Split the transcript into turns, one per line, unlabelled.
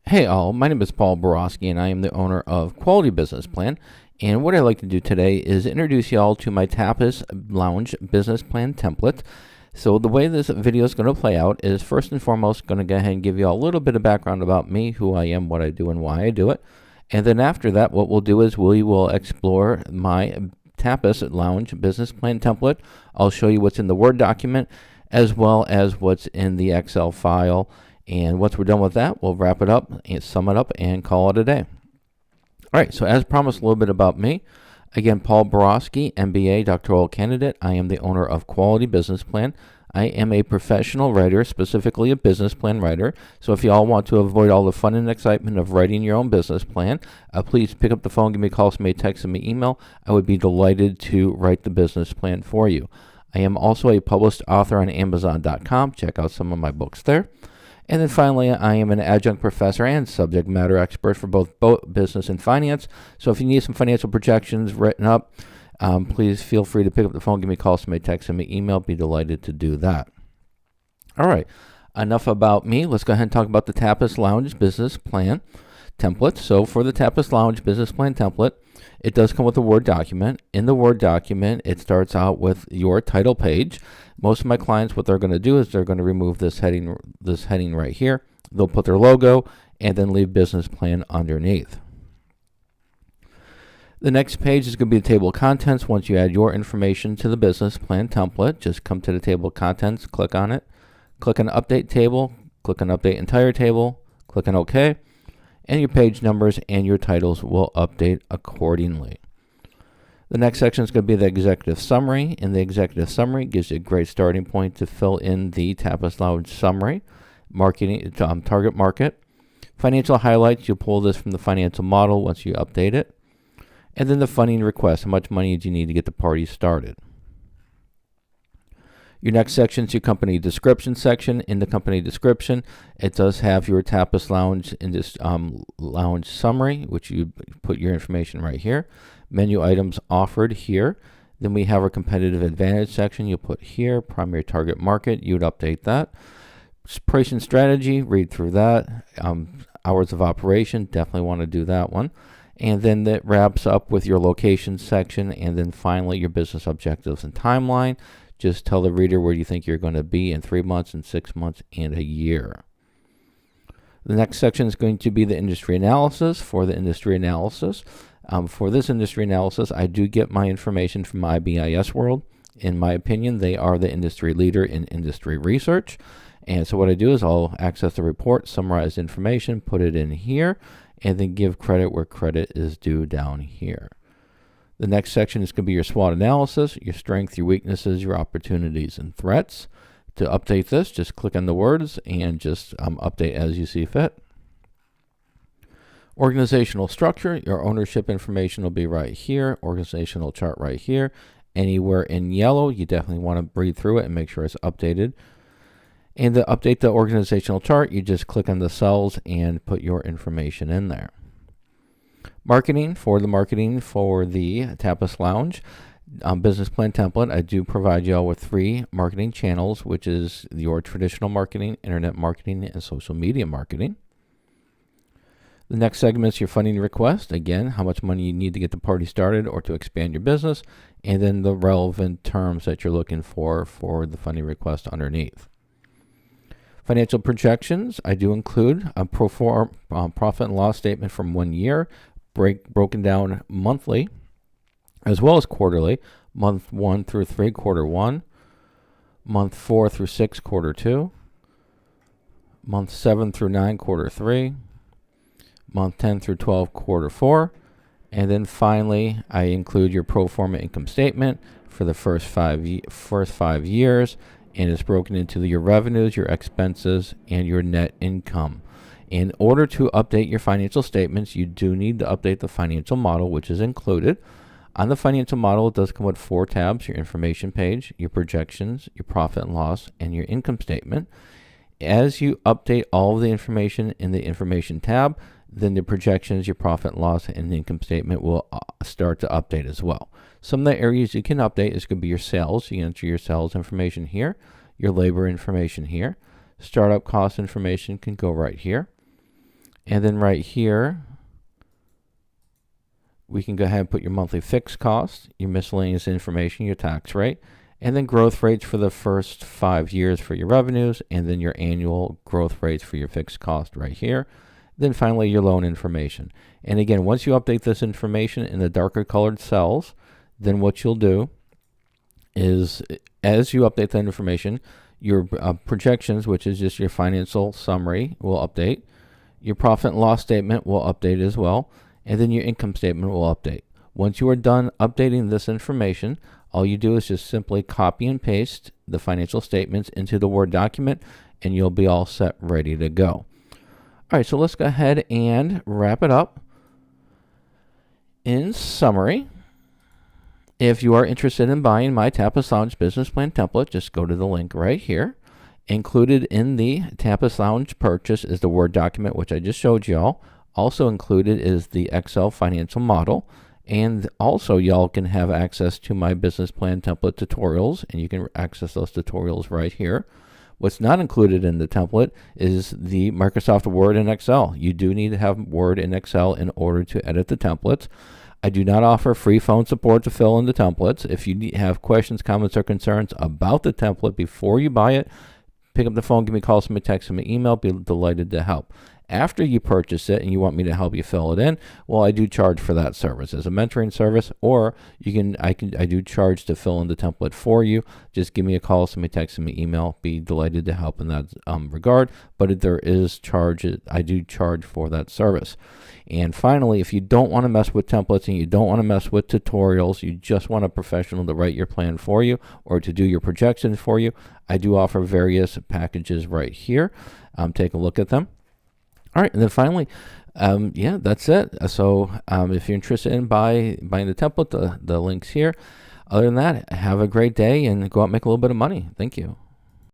Hey all, my name is Paul Borosky and I am the owner of Quality Business Plan. And what I'd like to do today is introduce y'all to my Tapas Lounge business plan template. So the way this video is going to play out is first and foremost going to go ahead and give you all a little bit of background about me, who I am, what I do, and why I do it. And then after that, what we'll do is we will explore my Tapas Lounge business plan template. I'll show you what's in the Word document as well as what's in the Excel file. And once we're done with that, we'll wrap it up and sum it up and call it a day. All right, so as promised, a little bit about me. Again, Paul Borosky, MBA doctoral candidate. I am the owner of Quality Business Plan. I am a professional writer, specifically a business plan writer. So if you all want to avoid all the fun and excitement of writing your own business plan, please pick up the phone, give me a call, send me a text, send me an email. I would be delighted to write the business plan for you. I am also a published author on Amazon.com. Check out some of my books there. And then finally, I am an adjunct professor and subject matter expert for both business and finance. So if you need some financial projections written up, please feel free to pick up the phone, give me a call, send me a text, send me an email. Be delighted to do that. All right, enough about me. Let's go ahead and talk about the Tapas Lounge business plan template. So for the Tapas Lounge business plan template, it does come with a Word document. In the Word document, it starts out with your title page. Most of my clients, what they're going to do is they're going to remove this heading right here. They'll put their logo and then leave business plan underneath. The next page is going to be the table of contents. Once you add your information to the business plan template, just come to the table of contents, click on it, click on Update Table, click on Update Entire Table, click on OK, and your page numbers and your titles will update accordingly. The next section is going to be the executive summary, and the executive summary gives you a great starting point to fill in the Tapas Lounge summary, marketing, target market. Financial highlights, you'll pull this from the financial model once you update it. And then the funding request, how much money do you need to get the party started? Your next section is your company description section. In the company description, it does have your Tapas Lounge in this lounge summary, which you put your information right here. Menu items offered here. Then we have our competitive advantage section. You'll put here primary target market. You would update that. Pricing strategy. Read through that. Hours of operation. Definitely want to do that one. And then that wraps up with your location section. And then finally your business objectives and timeline. Just tell the reader where you think you're going to be in 3 months, and 6 months, and a year. The next section is going to be the industry analysis. For the industry analysis, for this industry analysis, I do get my information from IBIS World. In my opinion, they are the industry leader in industry research. And so what I do is I'll access the report, summarize information, put it in here, and then give credit where credit is due down here. The next section is going to be your SWOT analysis, your strengths, your weaknesses, your opportunities, and threats. To update this, just click on the words and just update as you see fit. Organizational structure, your ownership information will be right here. Organizational chart right here. Anywhere in yellow, you definitely want to read through it and make sure it's updated. And to update the organizational chart, you just click on the cells and put your information in there. Marketing for the Tapas Lounge business plan template, I do provide you all with 3 marketing channels, which is your traditional marketing, internet marketing, and social media marketing. The next segment is your funding request. Again, how much money you need to get the party started or to expand your business, and then the relevant terms that you're looking for the funding request underneath. Financial projections, I do include a profit and loss statement from 1 year, broken down monthly as well as quarterly, month 1 through 3, quarter 1, month 4 through 6, quarter 2, month 7 through 9, quarter 3, month 10 through 12, quarter 4, and then finally I include your pro forma income statement for the first 5 years, and it's broken into your revenues, your expenses, and your net income. In order to update your financial statements, you do need to update the financial model, which is included. On the financial model, it does come with 4 tabs: your information page, your projections, your profit and loss, and your income statement. As you update all of the information in the information tab, then the projections, your profit and loss, and the income statement will start to update as well. Some of the areas you can update is going to be your sales. You can enter your sales information here, your labor information here. Startup cost information can go right here. And then right here, we can go ahead and put your monthly fixed cost, your miscellaneous information, your tax rate, and then growth rates for the first 5 years for your revenues, and then your annual growth rates for your fixed cost right here. Then finally, your loan information. And again, once you update this information in the darker colored cells, then what you'll do is, as you update that information, your projections, which is just your financial summary, will update. Your profit and loss statement will update as well. And then your income statement will update. Once you are done updating this information, all you do is just simply copy and paste the financial statements into the Word document, and you'll be all set, ready to go. All right, so let's go ahead and wrap it up. In summary, if you are interested in buying my Tapas Lounge business plan template, just go to the link right here. Included in the Tapas Lounge purchase is the Word document, which I just showed y'all. Also included is the Excel financial model. And also, y'all can have access to my business plan template tutorials, and you can access those tutorials right here. What's not included in the template is the Microsoft Word and Excel. You do need to have Word and Excel in order to edit the templates. I do not offer free phone support to fill in the templates. If you have questions, comments, or concerns about the template before you buy it, pick up the phone, give me a call, send me a text, send me an email. Be delighted to help. After you purchase it and you want me to help you fill it in, well, I do charge for that service as a mentoring service, or I do charge to fill in the template for you. Just give me a call, send me a text, send me an email. Be delighted to help in that regard. But there is charge. I do charge for that service. And finally, if you don't want to mess with templates and you don't want to mess with tutorials, you just want a professional to write your plan for you or to do your projections for you, I do offer various packages right here. Take a look at them. All right, and then finally, yeah, that's it. So if you're interested in buying the template, the link's here. Other than that, have a great day and go out and make a little bit of money. Thank you.